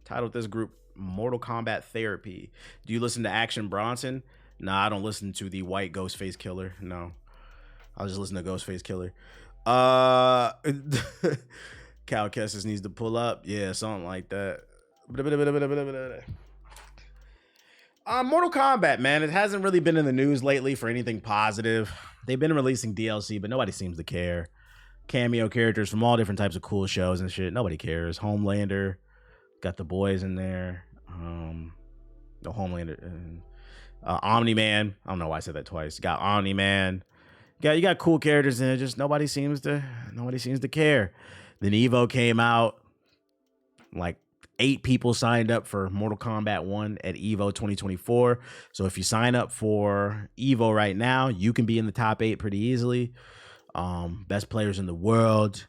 Titled this group Mortal Kombat Therapy. Do you listen to Action Bronson? Nah, I don't listen to the white Ghostface Killer. No. I'll just listen to Ghostface Killer. Cal Kestis needs to pull up. Yeah, something like that. Mortal Kombat, man, it hasn't really been in the news lately for anything positive. They've been releasing DLC, but nobody seems to care. Cameo characters from all different types of cool shows and shit. Nobody cares. Homelander, got the boys in there. The Homelander, Omni-Man. I don't know why I said that twice. Got Omni-Man. You got cool characters in it. Just nobody seems to care. Then Evo came out. Like 8 people signed up for Mortal Kombat 1 at Evo 2024. So if you sign up for Evo right now, you can be in the top 8 pretty easily. Best players in the world.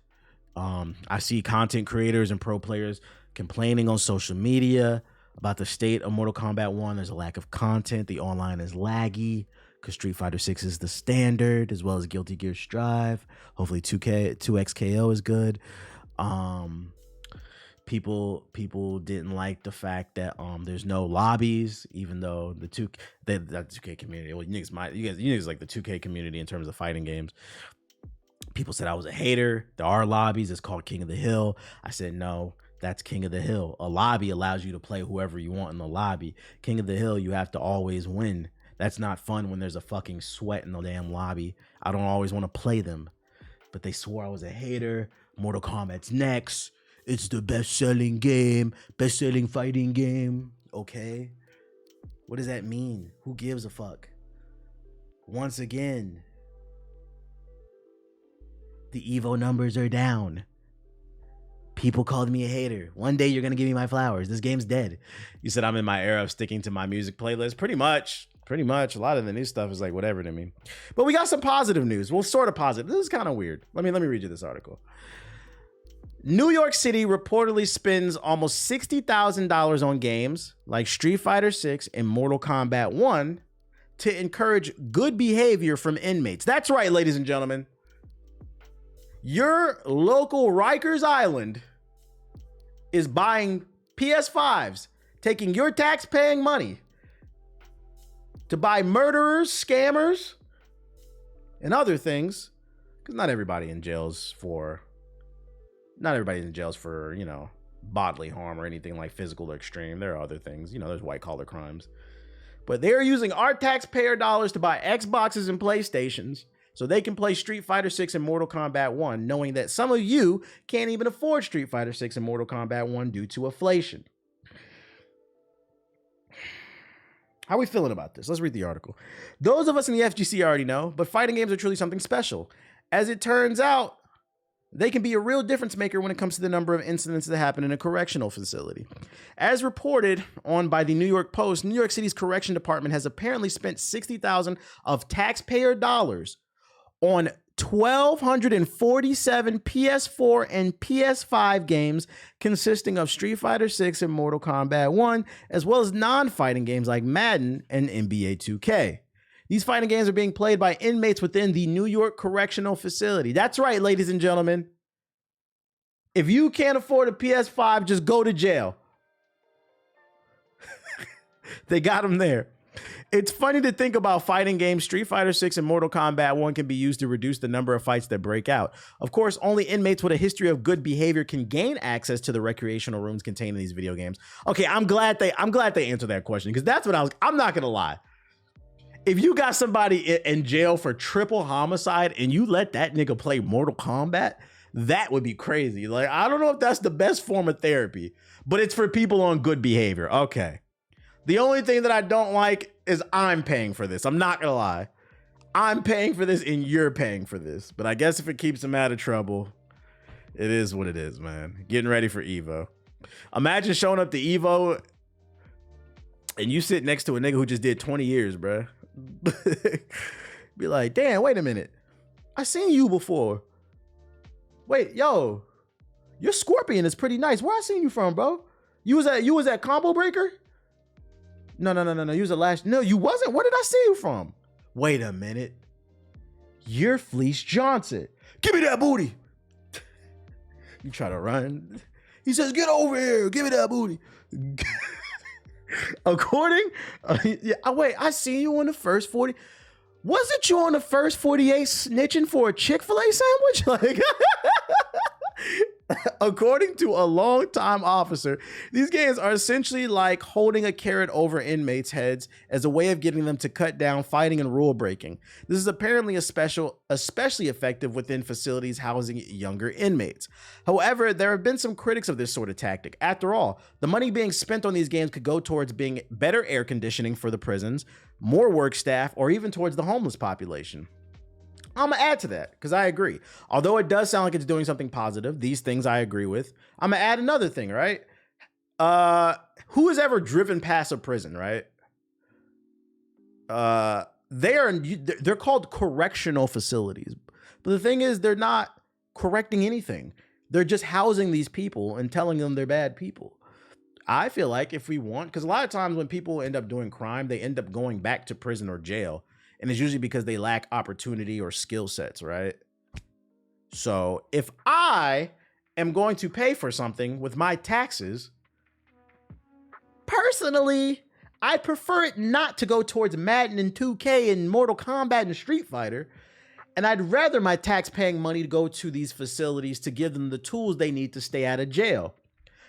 I see content creators and pro players complaining on social media about the state of Mortal Kombat 1. There's a lack of content. The online is laggy because Street Fighter 6 is the standard, as well as Guilty Gear Strive. Hopefully 2XKO is good. People didn't like the fact that there's no lobbies, even though the 2K community, well, you niggas like the 2K community in terms of fighting games. People said I was a hater. There are lobbies. It's called King of the Hill. I said, no, that's King of the Hill. A lobby allows you to play whoever you want in the lobby. King of the Hill, you have to always win. That's not fun when there's a fucking sweat in the damn lobby. I don't always want to play them. But they swore I was a hater. Mortal Kombat's next. It's the best-selling game. Best-selling fighting game. Okay. What does that mean? Who gives a fuck? Once again, the Evo numbers are down. People called me a hater. One day you're going to give me my flowers. This game's dead. You said I'm in my era of sticking to my music playlist. Pretty much. A lot of the new stuff is like whatever to me. But we got some positive news. Well, sort of positive. This is kind of weird. Let me read you this article. New York City reportedly spends almost $60,000 on games like Street Fighter 6 and Mortal Kombat 1 to encourage good behavior from inmates. That's right, ladies and gentlemen. Your local Rikers Island is buying PS5s, taking your tax-paying money to buy murderers, scammers, and other things. Because not everybody in jail's for, you know, bodily harm or anything like physical or extreme. There are other things. You know, there's white-collar crimes. But they're using our taxpayer dollars to buy Xboxes and PlayStations so they can play Street Fighter 6 and Mortal Kombat 1, knowing that some of you can't even afford Street Fighter 6 and Mortal Kombat 1 due to inflation. How are we feeling about this? Let's read the article. Those of us in the FGC already know, but fighting games are truly something special. As it turns out, they can be a real difference maker when it comes to the number of incidents that happen in a correctional facility. As reported on by the New York Post, New York City's correction department has apparently spent $60,000 of taxpayer dollars on 1,247 PS4 and PS5 games consisting of Street Fighter 6 and Mortal Kombat 1, as well as non-fighting games like Madden and NBA 2K. These fighting games are being played by inmates within the New York Correctional Facility. That's right, ladies and gentlemen. If you can't afford a PS5, just go to jail. They got them there. It's funny to think about fighting games. Street Fighter 6 and Mortal Kombat 1 can be used to reduce the number of fights that break out. Of course, only inmates with a history of good behavior can gain access to the recreational rooms contained in these video games. Okay, I'm glad they answered that question, because that's what I'm not gonna lie. If you got somebody in jail for triple homicide and you let that nigga play Mortal Kombat, that would be crazy. Like, I don't know if that's the best form of therapy, but it's for people on good behavior. Okay. The only thing that I don't like is I'm paying for this. I'm not gonna lie. I'm paying for this and you're paying for this. But I guess if it keeps them out of trouble, it is what it is, man. Getting ready for Evo. Imagine showing up to Evo and you sit next to a nigga who just did 20 years, bruh. Be like, damn, wait a minute. I seen you before. Wait, yo, your Scorpion is pretty nice. Where I seen you from, bro? You was at Combo Breaker? No. You was at last. No, you wasn't. Where did I see you from? Wait a minute. You're Fleece Johnson. Give me that booty. You try to run. He says, "Get over here, give me that booty." According, wait, I see you on the first 40. Wasn't you on the first 48 snitching for a Chick-fil-A sandwich? Like, according to a longtime officer, these games are essentially like holding a carrot over inmates' heads as a way of getting them to cut down fighting and rule breaking. This is apparently especially effective within facilities housing younger inmates. However, there have been some critics of this sort of tactic. After all, the money being spent on these games could go towards being better air conditioning for the prisons, more work staff, or even towards the homeless population. I'm gonna add to that because I agree. Although it does sound like it's doing something positive, these things I agree with. I'm gonna add another thing, right? Who has ever driven past a prison, right? They're called correctional facilities. But the thing is, they're not correcting anything. They're just housing these people and telling them they're bad people. I feel like if we want, because a lot of times when people end up doing crime, they end up going back to prison or jail. And it's usually because they lack opportunity or skill sets, right? So if I am going to pay for something with my taxes, personally, I'd prefer it not to go towards Madden and 2K and Mortal Kombat and Street Fighter. And I'd rather my tax-paying money to go to these facilities to give them the tools they need to stay out of jail.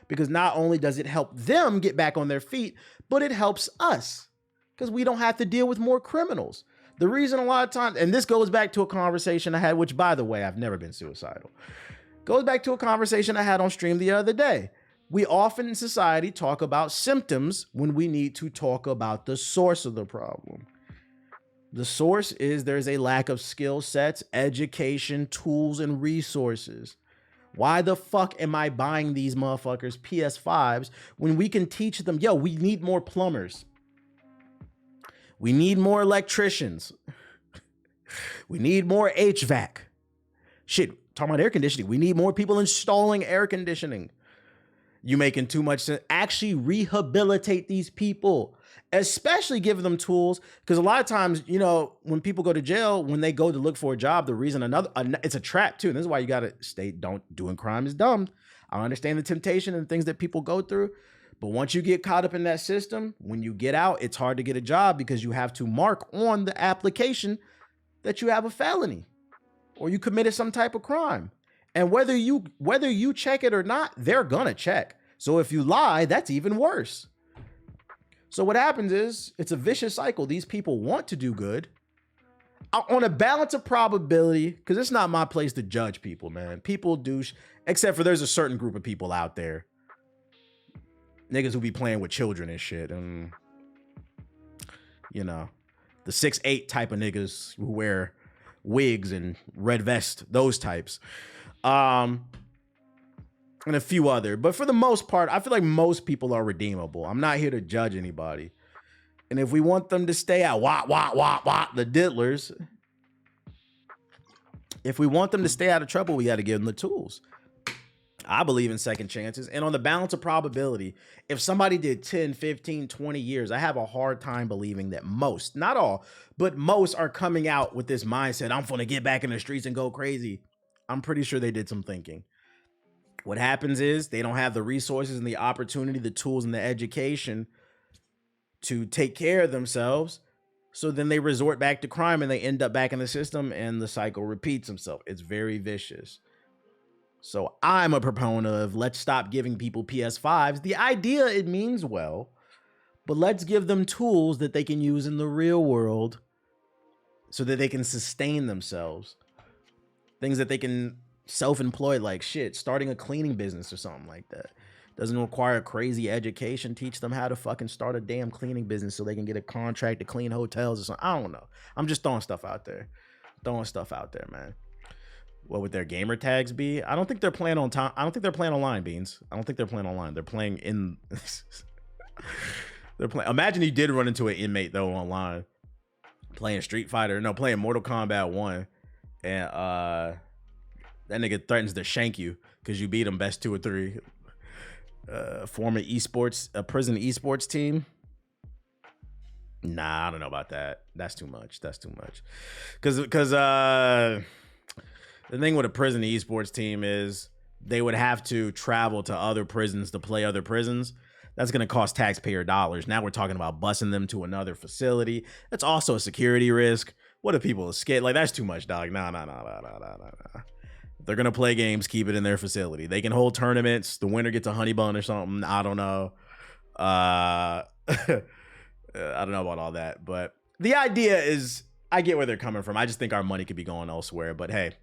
Because not only does it help them get back on their feet, but it helps us because we don't have to deal with more criminals. The reason a lot of times, and this goes back to a conversation I had, which by the way, I've never been suicidal. Goes back to a conversation I had on stream the other day. We often in society talk about symptoms when we need to talk about the source of the problem. The source is there's a lack of skill sets, education, tools, and resources. Why the fuck am I buying these motherfuckers PS5s when we can teach them, yo, we need more plumbers. We need more electricians. We need more HVAC. Shit, talking about air conditioning. We need more people installing air conditioning. You making too much sense. Actually rehabilitate these people, especially give them tools. Because a lot of times, you know, when people go to jail, when they go to look for a job, the reason it's a trap too. And this is why you got to doing crime is dumb. I understand the temptation and things that people go through. But once you get caught up in that system, when you get out, it's hard to get a job because you have to mark on the application that you have a felony or you committed some type of crime. And whether you check it or not, they're gonna check. So if you lie, that's even worse. So what happens is it's a vicious cycle. These people want to do good. On a balance of probability, because it's not my place to judge people, man. People douche, except for there's a certain group of people out there. Niggas who be playing with children and shit. And, you know, the 6'8" type of niggas who wear wigs and red vest, those types. And a few other. But for the most part, I feel like most people are redeemable. I'm not here to judge anybody. And if we want them to stay out, the diddlers. If we want them to stay out of trouble, we got to give them the tools. I believe in second chances. And on the balance of probability, if somebody did 10, 15, 20 years, I have a hard time believing that most, not all, but most are coming out with this mindset, I'm going to get back in the streets and go crazy. I'm pretty sure they did some thinking. What happens is they don't have the resources and the opportunity, the tools and the education to take care of themselves. So then they resort back to crime and they end up back in the system and the cycle repeats itself. It's very vicious. So I'm a proponent of let's stop giving people PS5s. The idea, it means well, but let's give them tools that they can use in the real world so that they can sustain themselves. Things that they can self-employ, like shit, starting a cleaning business or something like that. Doesn't require crazy education. Teach them how to fucking start a damn cleaning business so they can get a contract to clean hotels or something. I don't know. I'm just throwing stuff out there. Man. What would their gamer tags be? I don't think they're playing on time. I don't think they're playing online, Beans. I don't think they're playing online. They're playing in. They're playing. Imagine you did run into an inmate though online, playing Street Fighter. No, playing Mortal Kombat 1, and that nigga threatens to shank you because you beat him best 2 or 3. Form a prison esports team. Nah, I don't know about that. That's too much. Because the thing with a prison esports team is they would have to travel to other prisons to play other prisons. That's going to cost taxpayer dollars. Now we're talking about busing them to another facility. That's also a security risk. What if people escape? Like, that's too much, dog. No. If they're going to play games, keep it in their facility. They can hold tournaments. The winner gets a honey bun or something. I don't know. I don't know about all that. But the idea is, I get where they're coming from. I just think our money could be going elsewhere. But hey,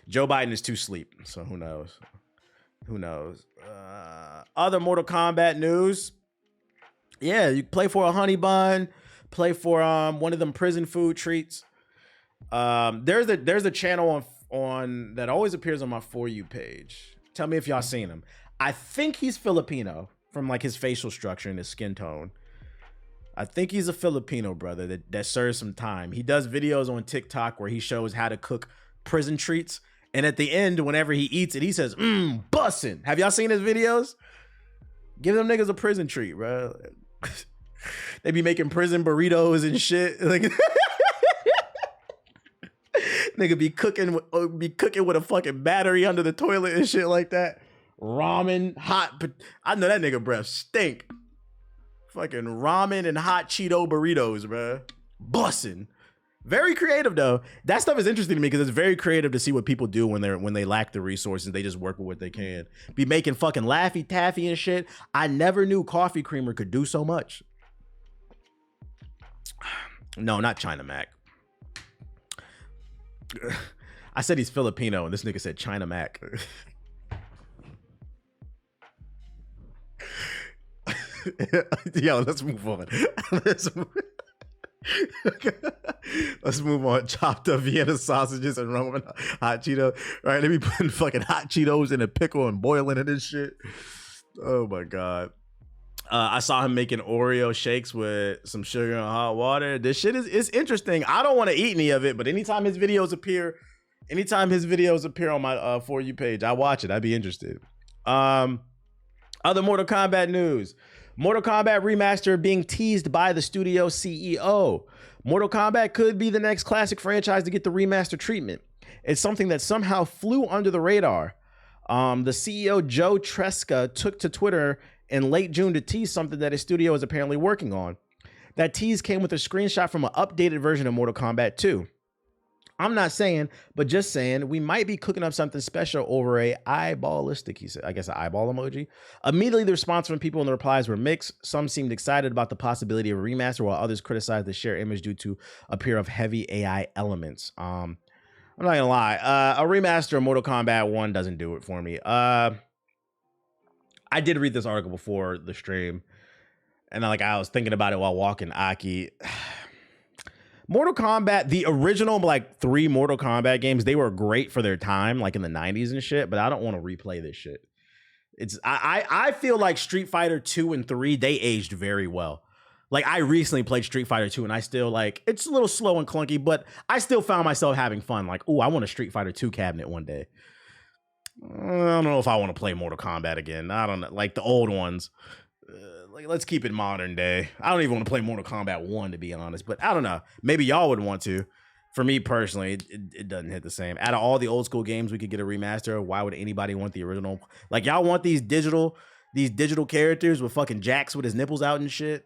Joe Biden is too sleep. So who knows? Who knows? Other Mortal Kombat news. Yeah, you play for a honey bun. Play for one of them prison food treats. There's a channel on that always appears on my For You page. Tell me if y'all seen him. I think he's Filipino from like his facial structure and his skin tone. I think he's a Filipino brother that serves some time. He does videos on TikTok where he shows how to cook prison treats. And at the end, whenever he eats it, he says, bussin'. Have y'all seen his videos? Give them niggas a prison treat, bro. They be making prison burritos and shit. Like, nigga be cooking with a fucking battery under the toilet and shit like that. Ramen, hot. I know that nigga breath stink. Fucking ramen and hot Cheeto burritos, bro. Bussin'. Very creative though. That stuff is interesting to me because it's very creative to see what people do when they lack the resources. They just work with what they can. Be making fucking Laffy Taffy and shit. I never knew coffee creamer could do so much. No, not China Mac. I said he's Filipino and this nigga said China Mac. Yo, let's move on. Let's move on. Chopped up Vienna sausages and Roman hot Cheetos. Right, they be putting fucking hot Cheetos in a pickle and boiling it and shit. Oh my god. I saw him making Oreo shakes with some sugar and hot water. This shit is interesting. I don't want to eat any of it, but anytime his videos appear on my For You page, I watch it. I'd be interested. Other Mortal Kombat news. Mortal Kombat Remaster being teased by the studio CEO. Mortal Kombat could be the next classic franchise to get the remaster treatment. It's something that somehow flew under the radar. The CEO, Joe Tresca, took to Twitter in late June to tease something that his studio is apparently working on. That tease came with a screenshot from an updated version of Mortal Kombat 2. I'm not saying, but just saying, we might be cooking up something special over a eyeballistic, he said, I guess an eyeball emoji. Immediately, the response from people in the replies were mixed. Some seemed excited about the possibility of a remaster, while others criticized the shared image due to a pair of heavy AI elements. I'm not gonna lie, a remaster of Mortal Kombat 1 doesn't do it for me. I did read this article before the stream, and I was thinking about it while walking Aki. Mortal Kombat, the original like 3 Mortal Kombat games, they were great for their time, like in the 90s and shit, but I don't want to replay this shit. I feel like Street Fighter 2 and 3, they aged very well. Like, I recently played Street Fighter 2 and I still like, it's a little slow and clunky, but I still found myself having fun. Like, oh, I want a Street Fighter 2 cabinet one day. I don't know if I want to play Mortal Kombat again. I don't know, like the old ones. Like, let's keep it modern day. I don't even want to play Mortal Kombat 1, to be honest, but I don't know. Maybe y'all would want to. For me personally, it doesn't hit the same. Out of all the old school games we could get a remaster, why would anybody want the original? Like, y'all want these digital characters with fucking Jax with his nipples out and shit?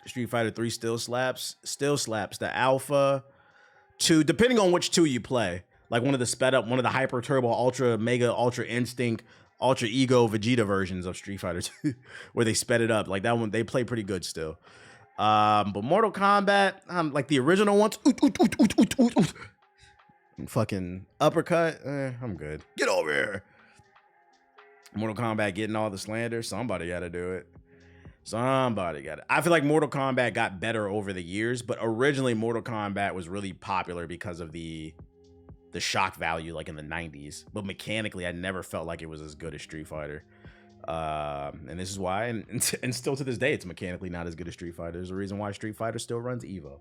Street Fighter 3 still slaps. The Alpha 2, depending on which 2 you play. Like one of the sped up, one of the Hyper Turbo, Ultra, Mega, Ultra Instinct, Ultra Ego, Vegeta versions of Street Fighter 2, where they sped it up. Like that one, they play pretty good still. But Mortal Kombat, like the original ones, fucking uppercut, I'm good. Get over here. Mortal Kombat getting all the slander. Somebody got to do it. Somebody got it. I feel like Mortal Kombat got better over the years, but originally Mortal Kombat was really popular because of the shock value, like in the 90s. But mechanically, I never felt like it was as good as Street Fighter. And this is why, and still to this day, it's mechanically not as good as Street Fighter. There's a reason why Street Fighter still runs Evo.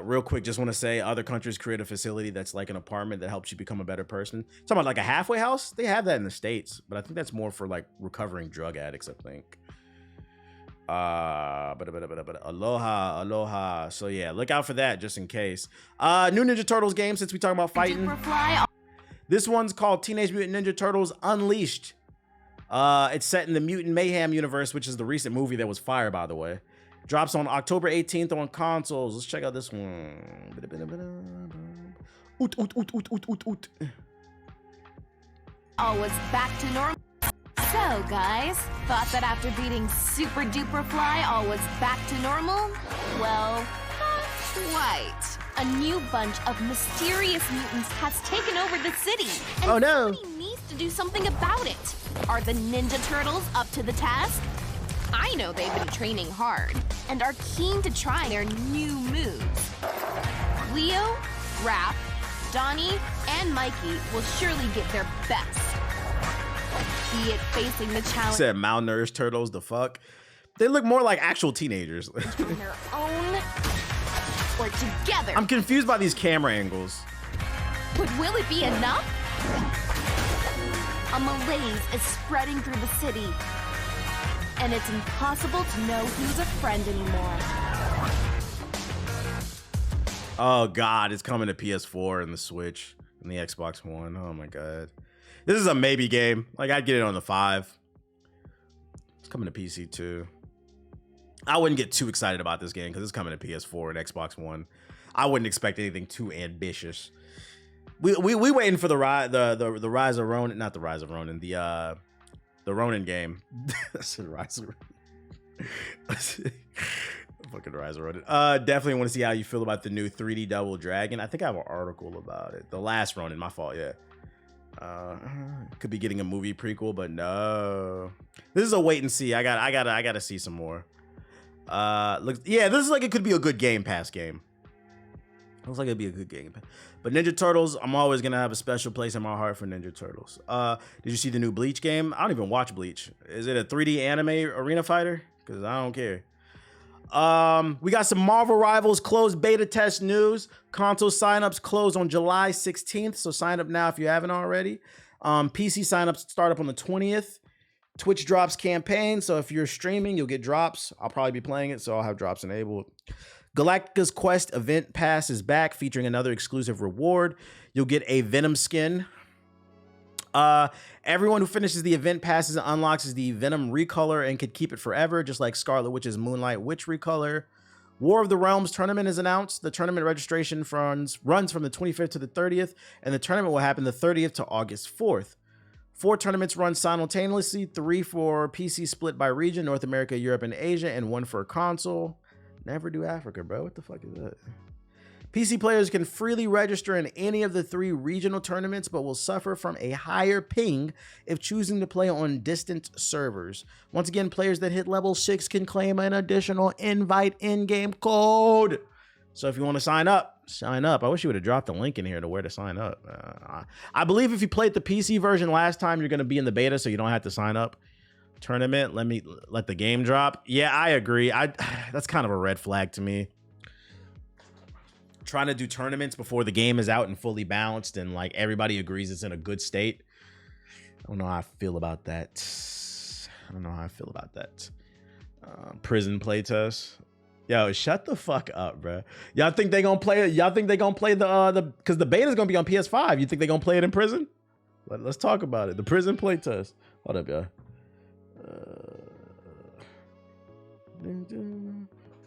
Real quick, just want to say other countries create a facility that's like an apartment that helps you become a better person. Talking about like a halfway house, they have that in the States, but I think that's more for like recovering drug addicts, I think. Aloha. So yeah, look out for that just in case. New Ninja Turtles game, since we talking about fighting. This one's called Teenage Mutant Ninja Turtles Unleashed. It's set in the Mutant Mayhem universe, which is the recent movie that was fire, by the way. Drops on October 18th on consoles. Let's check out this one. Oot, oot, oot, oot, oot, oot, oot. Always back to normal. So, guys, thought that after beating Super Duper Fly, all was back to normal? Well, not quite. A new bunch of mysterious mutants has taken over the city, and oh no! somebody needs to do something about it. Are the Ninja Turtles up to the task? I know they've been training hard and are keen to try their new moves. Leo, Raph, Donnie, and Mikey will surely give their best. Be it facing the challenge. Said malnourished turtles, the fuck? They look more like actual teenagers. On their own or together. I'm confused by these camera angles. But will it be enough? A malaise is spreading through the city, and it's impossible to know who's a friend anymore. Oh God, it's coming to PS4 and the Switch and the Xbox One. Oh my God. This is a maybe game. Like, I'd get it on the 5. It's coming to PC too. I wouldn't get too excited about this game because it's coming to PS4 and Xbox One. I wouldn't expect anything too ambitious. We waiting for the rise of Ronin, not the rise of Ronin, the Ronin game. That's the rise of Ronin. Fucking rise of Ronin. Definitely want to see how you feel about the new 3D Double Dragon. I think I have an article about it. The last Ronin, my fault, yeah. Could be getting a movie prequel, but no. This is a wait and see. I gotta see some more. Looks, yeah, this is like it could be a good Game Pass game. Looks like it'd be a good game. But Ninja Turtles, I'm always gonna have a special place in my heart for Ninja Turtles. Did you see the new Bleach game? I don't even watch Bleach. Is it a 3D anime arena fighter? Because I don't care. We got some Marvel Rivals closed beta test news. Console signups close on July 16th, so sign up now if you haven't already. PC signups start up on the 20th. Twitch drops campaign, so if you're streaming, you'll get drops. I'll probably be playing it, so I'll have drops enabled. Galactica's Quest event pass is back, featuring another exclusive reward. You'll get a Venom skin. Everyone who finishes the event passes and unlocks the Venom recolor and can keep it forever, just like Scarlet Witch's Moonlight Witch recolor. War of the Realms tournament is announced. The tournament registration runs from the 25th to the 30th, and the tournament will happen the 30th to August 4th. 4 tournaments run simultaneously, 3 for PC split by region, North America, Europe, and Asia, and 1 for console. Never do Africa, bro. What the fuck is that? PC players can freely register in any of the 3 regional tournaments, but will suffer from a higher ping if choosing to play on distant servers. Once again, players that hit level 6 can claim an additional invite in-game code. So if you want to sign up, sign up. I wish you would have dropped the link in here to where to sign up. I believe if you played the PC version last time, you're going to be in the beta, so you don't have to sign up. Tournament, let the game drop. Yeah, I agree. That's kind of a red flag to me. Trying to do tournaments before the game is out and fully balanced and like everybody agrees it's in a good state. I don't know how I feel about that. Prison playtest. Yo, shut the fuck up, bro. Y'all think they gonna play it? Y'all think they gonna play the because the beta is gonna be on PS5. You think they gonna play it in prison? Let's talk about it. The prison playtest. Hold up, y'all.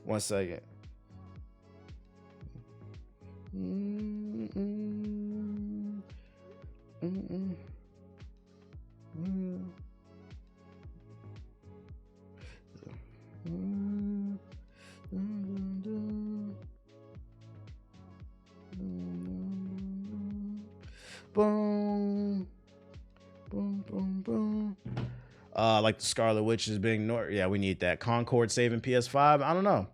1 second. Boom, boom, boom, boom. Like the Scarlet Witch is being yeah, we need that. Concord saving PS5. I don't know.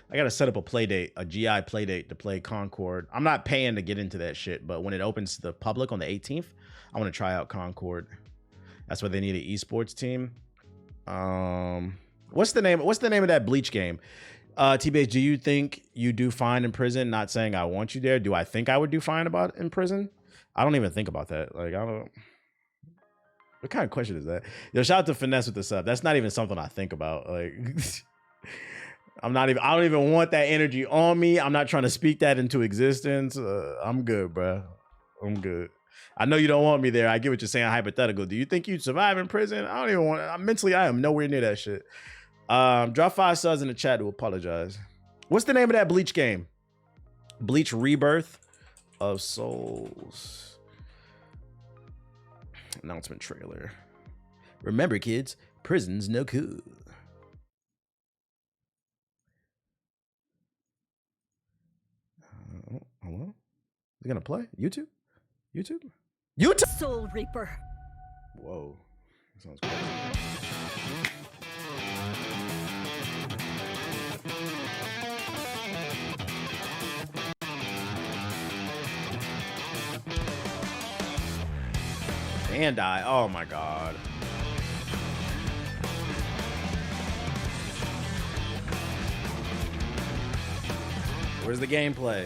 I gotta set up a play date, a GI play date to play Concord. I'm not paying to get into that shit, but when it opens to the public on the 18th, I want to try out Concord. That's why they need an esports team. What's the name of that Bleach game? TBH, do you think you do fine in prison? Not saying I want you there. Do I think I would do fine about in prison? I don't even think about that. Like, I don't. What kind of question is that? Yo, shout out to Finesse with the sub. That's not even something I think about. Like, I don't even want that energy on me. I'm not trying to speak that into existence. I'm good, bro. I'm good. I know you don't want me there. I get what you're saying. Hypothetical. Do you think you'd survive in prison? I don't even want. Mentally, I am nowhere near that shit. Drop 5 subs in the chat to apologize. What's the name of that Bleach game? Bleach Rebirth of Souls. Announcement trailer. Remember, kids, prison's no cool. Hello? Is it gonna play? YouTube? YouTube? YouTube? Soul Reaper. Whoa. That sounds crazy. And oh my god. Where's the gameplay?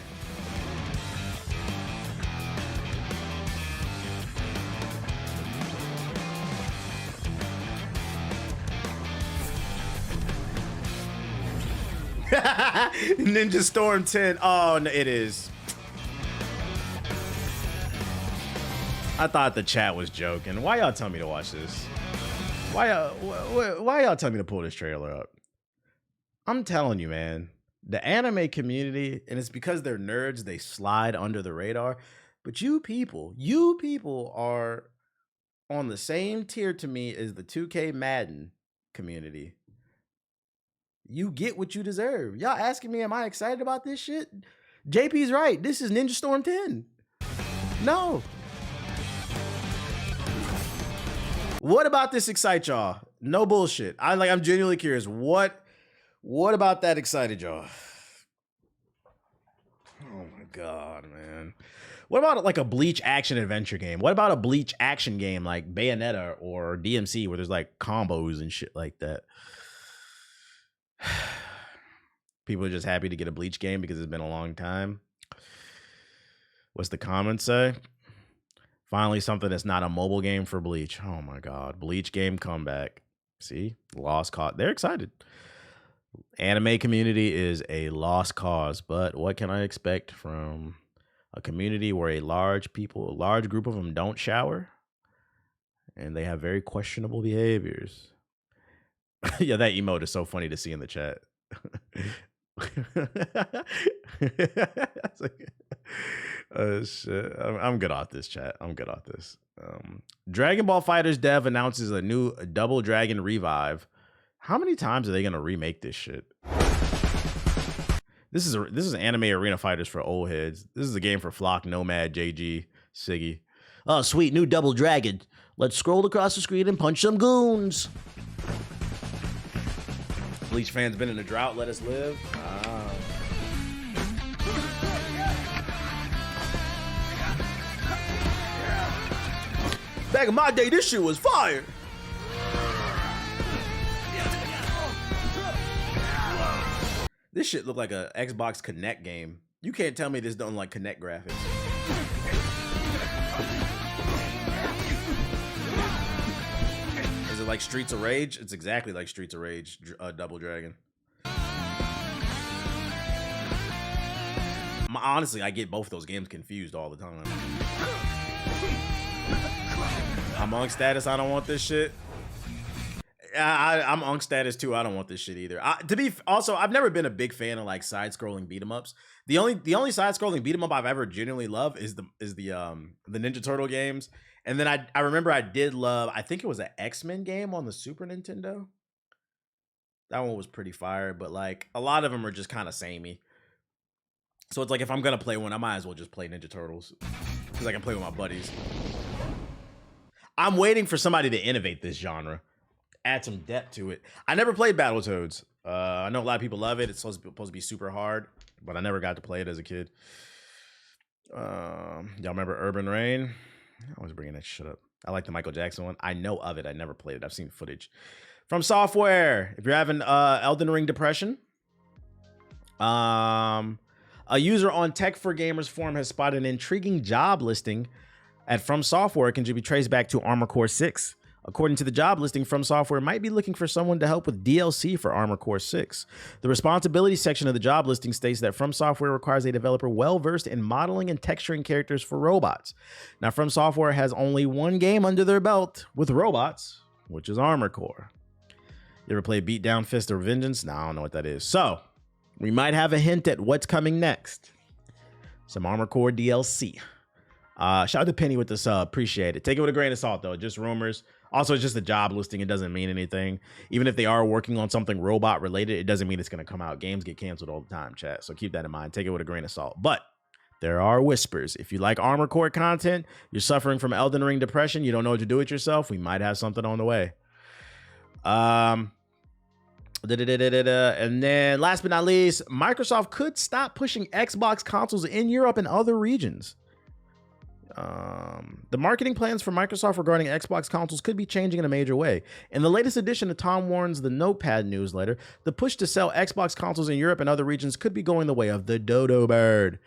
Ninja Storm 10. Oh, no, it is. I thought the chat was joking. Why y'all tell me to watch this? Why y'all tell me to pull this trailer up? I'm telling you, man. The anime community, and it's because they're nerds, they slide under the radar. But you people are on the same tier to me as the 2K Madden community. You get what you deserve. Y'all asking me, am I excited about this shit? JP's right. This is Ninja Storm 10. No. What about this excites y'all? No bullshit. I'm genuinely curious. What about that excited y'all? Oh my god, man. What about like a Bleach action adventure game? What about a Bleach action game like Bayonetta or DMC where there's like combos and shit like that? People are just happy to get a Bleach game because it's been a long time. What's the comments say? Finally, something that's not a mobile game for Bleach. Oh my god. Bleach game comeback. See? Lost cause. They're excited. Anime community is a lost cause, but what can I expect from a community where a large group of them don't shower and they have very questionable behaviors? Yeah, that emote is so funny to see in the chat. Shit. I'm good off this chat. I'm good off this. Dragon Ball FighterZ dev announces a new Double Dragon revive. How many times are they gonna remake this shit? This is Anime Arena Fighters for old heads. This is a game for Flock, Nomad, JG, Siggy. Oh, sweet new Double Dragon. Let's scroll across the screen and punch some goons. Bleach fans been in a drought. Let us live. Back in my day, this shit was fire. This shit looked like a Xbox Connect game. You can't tell me this don't like Connect graphics. Is it like Streets of Rage? It's exactly like Streets of Rage, Double Dragon. Honestly, I get both of those games confused all the time. I'm on status. I don't want this shit. I'm on status too. I don't want this shit either. I've never been a big fan of like side-scrolling beat 'em ups. The only side-scrolling beat 'em up I've ever genuinely loved is the Ninja Turtle games. And then I remember I did love, I think it was an X-Men game on the Super Nintendo. That one was pretty fire, but like a lot of them are just kind of samey. So it's like if I'm gonna play one, I might as well just play Ninja Turtles because I can play with my buddies. I'm waiting for somebody to innovate this genre. Add some depth to it. I never played Battletoads. I know a lot of people love it. It's supposed to be super hard, but I never got to play it as a kid. Y'all remember Urban Reign? I always bringing that shit up. I like the Michael Jackson one. I know of it. I never played it. I've seen footage. From Software. If you're having Elden Ring depression, a user on Tech for Gamers forum has spotted an intriguing job listing at From Software. Can be traced back to Armored Core 6. According to the job listing, From Software might be looking for someone to help with DLC for Armored Core 6. The responsibility section of the job listing states that From Software requires a developer well-versed in modeling and texturing characters for robots. Now, From Software has only one game under their belt with robots, which is Armored Core. You ever play Beatdown Fist or Vengeance? No, I don't know what that is. So, we might have a hint at what's coming next. Some Armored Core DLC. Shout out to Penny with the sub. Appreciate it. Take it with a grain of salt, though. Just rumors. Also, it's just a job listing. It doesn't mean anything. Even if they are working on something robot related, it doesn't mean it's going to come out. Games get canceled all the time, chat. So keep that in mind. Take it with a grain of salt. But there are whispers. If you like Armored Core content, you're suffering from Elden Ring depression, you don't know what to do with yourself, we might have something on the way. And then last but not least, Microsoft could stop pushing Xbox consoles in Europe and other regions. The marketing plans for Microsoft regarding Xbox consoles could be changing in a major way. In the latest edition of Tom Warren's The Notepad newsletter, the push to sell Xbox consoles in Europe and other regions could be going the way of the dodo bird.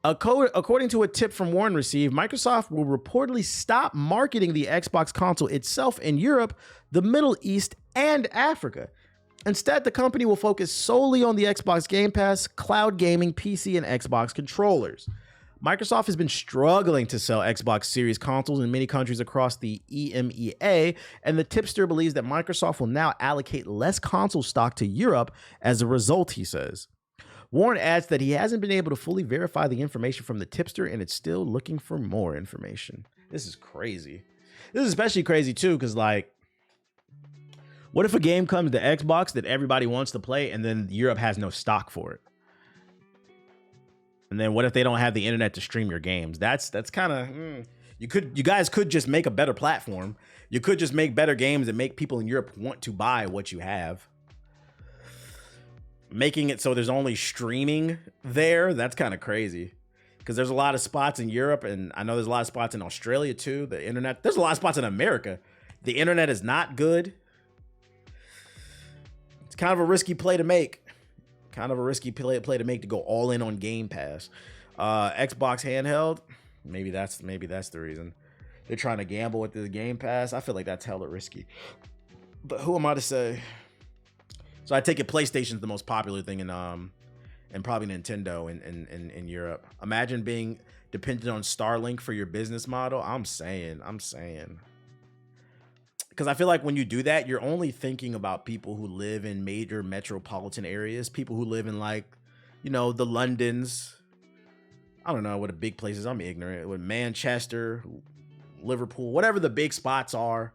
According to a tip from Warren received, Microsoft will reportedly stop marketing the Xbox console itself in Europe, the Middle East, and Africa. Instead, the company will focus solely on the Xbox Game Pass, cloud gaming, PC, and Xbox controllers. Microsoft has been struggling to sell Xbox Series consoles in many countries across the EMEA, and the tipster believes that Microsoft will now allocate less console stock to Europe as a result, he says. Warren adds that he hasn't been able to fully verify the information from the tipster, and it's still looking for more information. This is crazy. This is especially crazy, too, because, like, what if a game comes to Xbox that everybody wants to play, and then Europe has no stock for it? And then what if they don't have the internet to stream your games? That's kind of you guys could just make a better platform. You could just make better games and make people in Europe want to buy what you have. Making it so there's only streaming there, that's kind of crazy. Because there's a lot of spots in Europe, and I know there's a lot of spots in Australia too. The internet, there's a lot of spots in America. The internet is not good. It's kind of a risky play to make. Kind of a risky play to make to go all in on Game Pass. Xbox handheld, maybe that's the reason. They're trying to gamble with the Game Pass. I feel like that's hella risky. But who am I to say? So I take it PlayStation's the most popular thing in and probably Nintendo in Europe. Imagine being dependent on Starlink for your business model. I'm saying. Because I feel like when you do that, you're only thinking about people who live in major metropolitan areas, people who live in, like, you know, the Londons. I don't know what the big places. I'm ignorant. With Manchester, Liverpool, whatever the big spots are.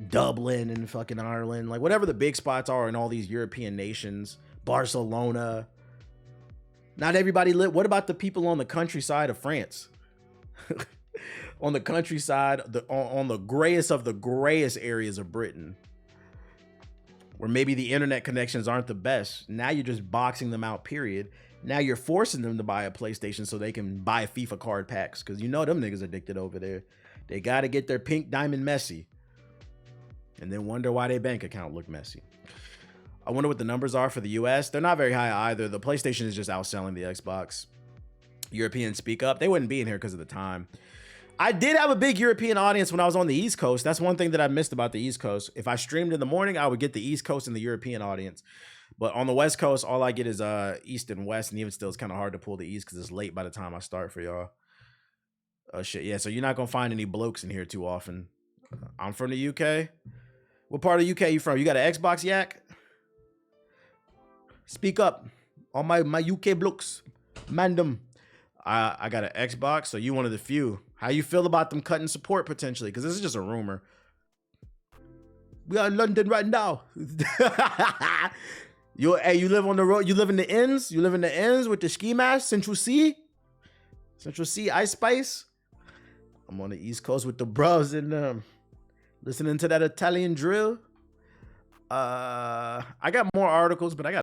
Dublin and fucking Ireland, like whatever the big spots are in all these European nations. Barcelona. Not everybody live. What about the people on the countryside of France? On the countryside, on the grayest of the grayest areas of Britain, where maybe the internet connections aren't the best. Now you're just boxing them out, period. Now you're forcing them to buy a PlayStation so they can buy FIFA card packs, because you know them niggas addicted over there. They got to get their pink diamond messy and then wonder why their bank account look messy. I wonder what the numbers are for the US. They're not very high either. The PlayStation is just outselling the Xbox. Europeans speak up. They wouldn't be in here because of the time. I did have a big European audience when I was on the East Coast. That's one thing that I missed about the East Coast. If I streamed in the morning, I would get the East Coast and the European audience. But on the West Coast, all I get is East and West. And even still, it's kind of hard to pull the East because it's late by the time I start for y'all. Oh, shit. Yeah, so you're not going to find any blokes in here too often. I'm from the UK. What part of the UK you from? You got an Xbox, Yak? Speak up. All my UK blokes. Mandem. I got an Xbox, so you one of the few. How you feel about them cutting support potentially? Because this is just a rumor. We are in London right now. You live on the road. You live in the inns. You live in the inns with the ski mask. Central C, Ice Spice. I'm on the East Coast with the bros and listening to that Italian drill. I got more articles, but I got